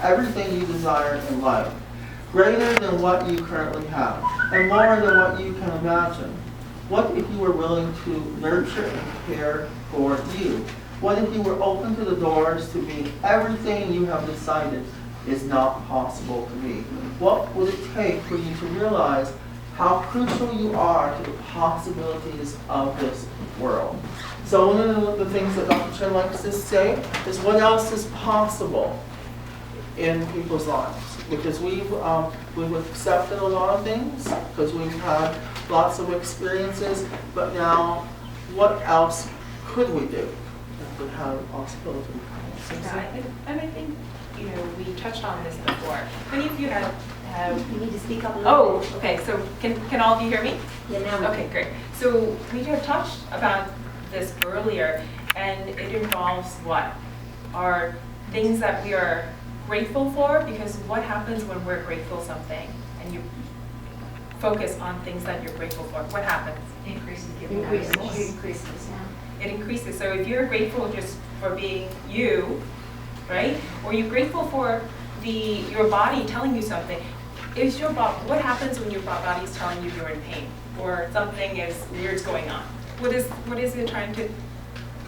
everything you desire in life, greater than what you currently have, and more than what you can imagine. What if you were willing to nurture and care for you? What if you were open to the doors to be everything you have decided is not possible to be? What would it take for you to realize how crucial you are to the possibilities of this world? So one of the things that Dr. Chen likes to say is what else is possible in people's lives? Because we've accepted a lot of things, because we've had lots of experiences, but now what else could we do that would have a possibility? Yeah, and I think, we touched on this before. Many of you have you need to speak up a little bit. okay, so can all of you hear me? Yeah, now we Okay, great. So we have touched about this earlier, and it involves what? Are things that we are grateful for, because what happens when we're grateful something and you focus on things that you're grateful for? What happens? Increases. It increases. So if you're grateful just for being you, right? Or you're grateful for your body telling you something. What happens when your body is telling you you're in pain or something is weird's going on? What is it trying to do?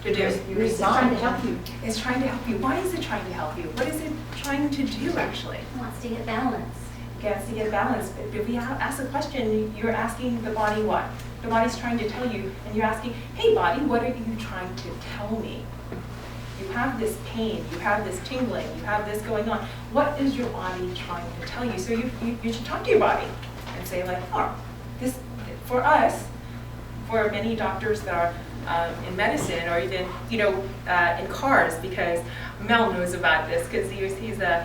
It's trying to help you. It's trying to help you. Why is it trying to help you? What is it trying to do actually? It wants to get balance. It gets to get balance. But if we ask a question, you're asking the body what? The body's trying to tell you, and you're asking, hey body, what are you trying to tell me? You have this pain, you have this tingling, you have this going on. What is your body trying to tell you? So you should talk to your body and say like, oh, this, for us, for many doctors that are in medicine or even, in cars, because Mel knows about this because he's a,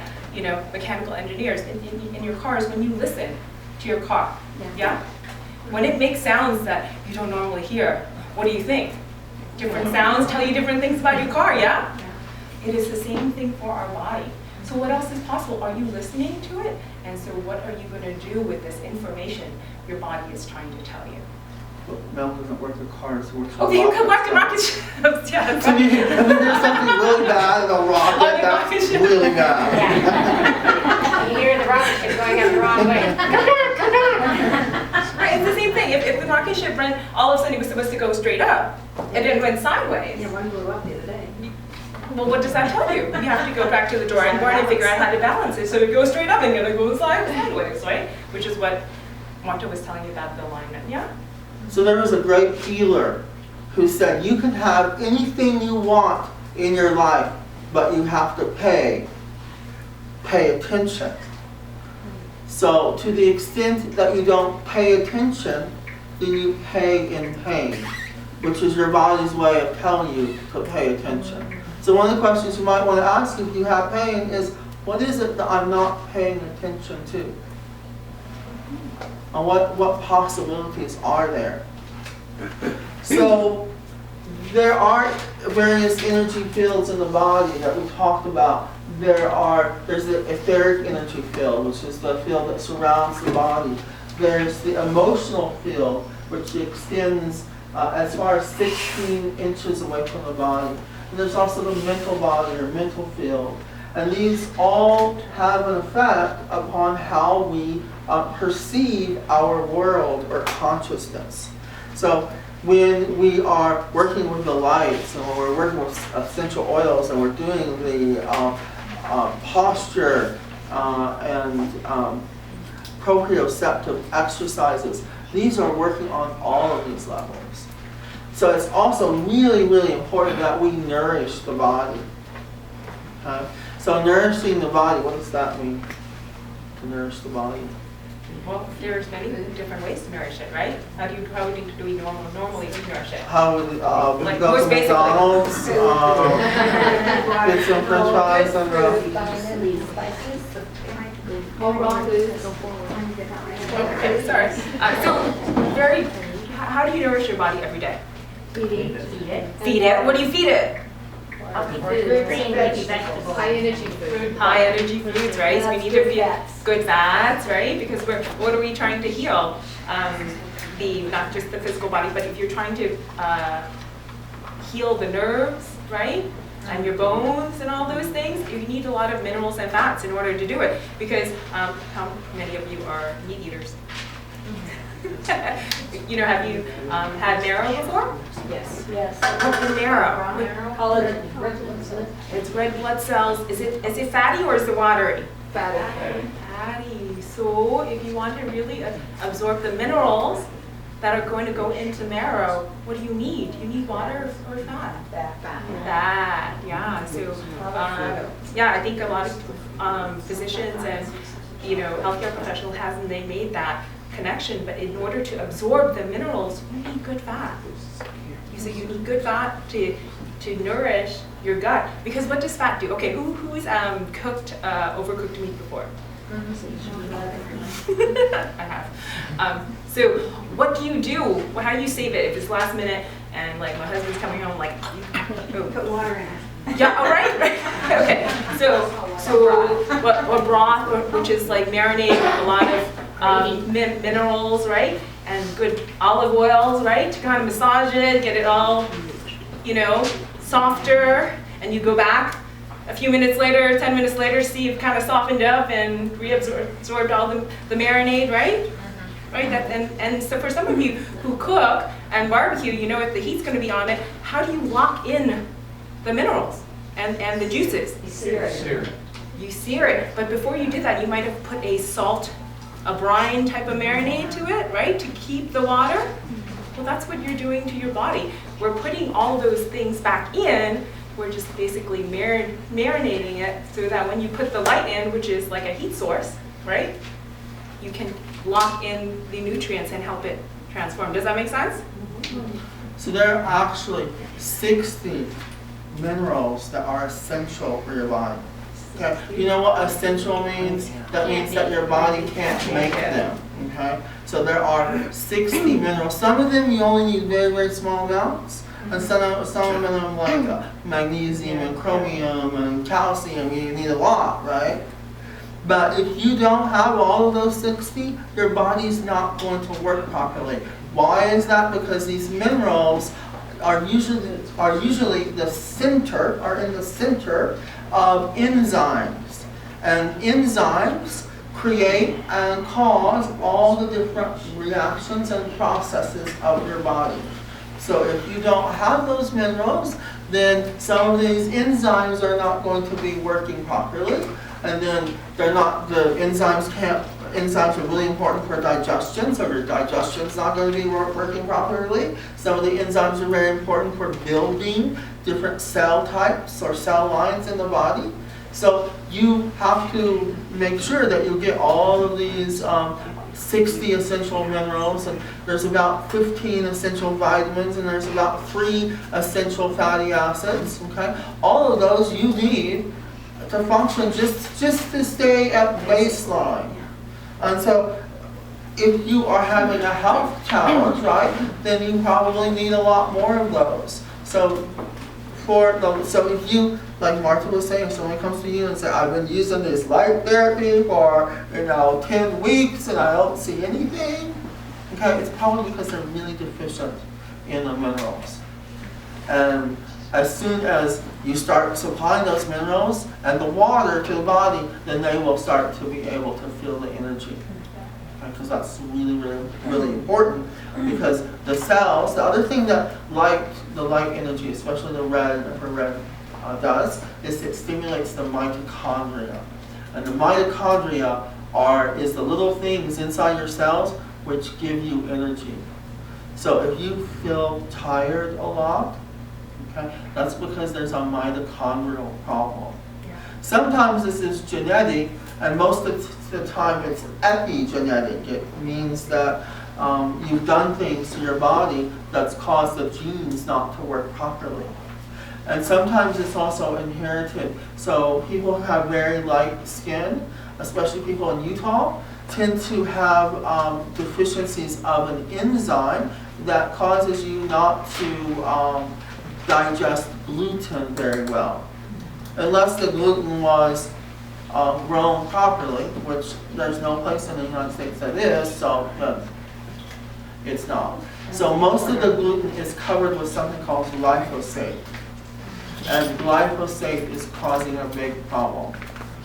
mechanical engineer. In your cars, when you listen to your car, yeah? When it makes sounds that you don't normally hear, what do you think? Different sounds tell you different things about your car, yeah? It is the same thing for our body. So what else is possible? Are you listening to it? And so what are you going to do with this information your body is trying to tell you? Well, Mel doesn't work the cars, works with Okay, you can work rockets, the rocket ships, yeah. So you there's something really bad in a rocket, that's really bad. Yeah. You hear the rocket ship going up the wrong way. Right, it's the same thing. If the rocket ship ran, all of a sudden it was supposed to go straight up, and then went sideways. Yeah, one blew up the other day. Well, what does that tell you? You have to go back to the drawing board and figure out how to balance it. So it goes straight up and gonna go sideways, right? Which is what Marta was telling you about the alignment, yeah? So there was a great healer who said, you can have anything you want in your life, but you have to pay attention. So to the extent that you don't pay attention, then you pay in pain, which is your body's way of telling you to pay attention. So one of the questions you might want to ask if you have pain is, what is it that I'm not paying attention to? And what possibilities are there? So there are various energy fields in the body that we talked about. There's the etheric energy field, which is the field that surrounds the body. There's the emotional field, which extends as far as 16 inches away from the body. And there's also the mental body or mental field. And these all have an effect upon how we perceive our world or consciousness. So when we are working with the lights and when we're working with essential oils and we're doing the posture and proprioceptive exercises, these are working on all of these levels. So it's also really, really important that we nourish the body. Okay? So nourishing the body, what does that mean? To nourish the body? Well, there's many different ways to nourish it, right? How do we normally nourish it? How would we Like, go to most basically. McDonald's, get some french fries and Spices. Okay, sorry. So, how do you nourish your body every day? Feed it. Feed it. What do you feed it? Healthy food, green, leafy vegetables. High energy food. High energy foods, right? So we need to feed good fats, right? Because what are we trying to heal? Not just the physical body, but if you're trying to heal the nerves, right? and your bones and all those things, you need a lot of minerals and fats in order to do it. Because how many of you are meat eaters? You know, have you had marrow before? Yes. What's the marrow? Call it red blood cell. It's red blood cells. Is it fatty or is it watery? Fatty. Fatty. So if you want to really absorb the minerals that are going to go into marrow, what do you need? You need water or fat? Fat. Yeah. So yeah, I think a lot of physicians and healthcare professionals haven't they made that connection, but in order to absorb the minerals, you need good fat. So you need good fat to nourish your gut. Because what does fat do? Okay, who's cooked overcooked meat before? I have. So what do you do? How do you save it if it's last minute and like my husband's coming home like, oh. Put water in it. Yeah, all right. Okay. So what broth, which is like marinate with a lot of minerals, right? And good olive oils, right? To kind of massage it, get it all, softer. And you go back a few minutes later, 10 minutes later, see you've kind of softened up and reabsorbed all the marinade, right? Right. And so for some of you who cook and barbecue, if the heat's going to be on it, how do you lock in the minerals and the juices? You sear it. You sear it. But before you did that, you might have put a brine type of marinade to it, right? To keep the water. Well, that's what you're doing to your body. We're putting all those things back in. We're just basically marinating it so that when you put the light in, which is like a heat source, right? You can lock in the nutrients and help it transform. Does that make sense? So there are actually 60 minerals that are essential for your body. Okay, you know what essential means? That means that your body can't make them. Okay, so there are 60 minerals. Some of them you only need very, very small amounts, and some of them like magnesium and chromium and calcium, you need a lot, right? But if you don't have all of those 60, your body's not going to work properly. Why is that? Because these minerals are usually in the center of enzymes, and enzymes create and cause all the different reactions and processes of your body. So if you don't have those minerals, then some of these enzymes are not going to be working properly, and then enzymes are really important for digestion, so your digestion's not going to be working properly. Some of the enzymes are very important for building different cell types or cell lines in the body. So you have to make sure that you get all of these 60 essential minerals, and there's about 15 essential vitamins, and there's about 3 essential fatty acids. Okay, all of those you need to function just to stay at baseline. And so if you are having a health challenge, right, then you probably need a lot more of those. So if you, like Martha was saying, if someone comes to you and says, I've been using this light therapy for 10 weeks and I don't see anything, okay, it's probably because they're really deficient in the minerals. And as soon as you start supplying those minerals and the water to the body, then they will start to be able to feel the energy. Because that's really, really, really important. Because the cells, the other thing that the light energy, especially the infrared, does is it stimulates the mitochondria. And the mitochondria is the little things inside your cells which give you energy. So if you feel tired a lot, okay, that's because there's a mitochondrial problem. Sometimes this is genetic, and most of the time it's epigenetic. It means that you've done things to your body that's caused the genes not to work properly. And sometimes it's also inherited. So people who have very light skin, especially people in Utah, tend to have deficiencies of an enzyme that causes you not to digest gluten very well. Unless the gluten was grown properly, which there's no place in the United States that is, so it's not. So most of the gluten is covered with something called glyphosate. And glyphosate is causing a big problem,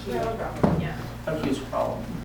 Yeah. a huge problem.